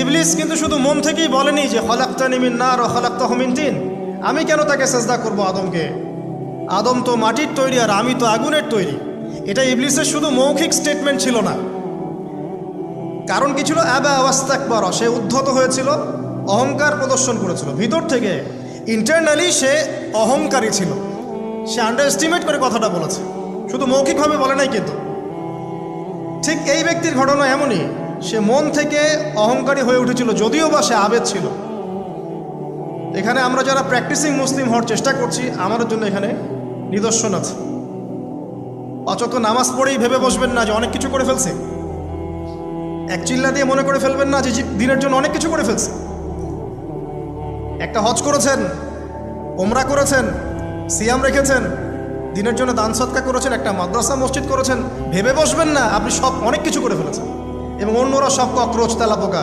ইবলিস কিন্তু শুধু মন থেকেই বলেনি যে খলাকতানি মিন নার ওয়া খলাকতাহু মিন তিন, আমি কেন তাকে সেজদা করব আদমকে, আদম তো মাটির তৈরি আর আমি তো আগুনের তৈরি। এটা ইবলিসের শুধু মৌখিক স্টেটমেন্ট ছিল না, কারণ কি ছিল? আবা ওয়াস্তাকবার, সে উদ্ধত হয়েছিল, অহংকার প্রদর্শন করেছিল ভিতর থেকে। ইন্টারনালি সে অহংকারী ছিল, সে আন্ডার এস্টিমেট করে কথাটা বলেছে, শুধু মৌখিকভাবে বলে নাই। কিন্তু ঠিক এই ব্যক্তির ঘটনা এমনই, সে মন থেকে অহংকারী হয়ে উঠেছিল, যদিও বা সে আবেদ ছিল। এখানে আমরা যারা প্র্যাকটিসিং মুসলিম হওয়ার চেষ্টা করছি, আমাদের জন্য এখানে নিদর্শন আছে। অচত নামাজ পড়েই ভেবে বসবেন না যে অনেক কিছু করে ফেলছে, এক চিল্লা দিয়ে মনে করে ফেলবেন না যে দিনের জন্য অনেক কিছু করে ফেলছে। একটা হজ করেছেন, ওমরা করেছেন, সিয়াম রেখেছেন, দিনের জন্য দান সদকা করেছেন, একটা মাদ্রাসা মসজিদ করেছেন, ভেবে বসবেন না আপনি সব অনেক কিছু করে ফেলেছেন এবং অন্যরা সব ককরোচ তেলাপোকা।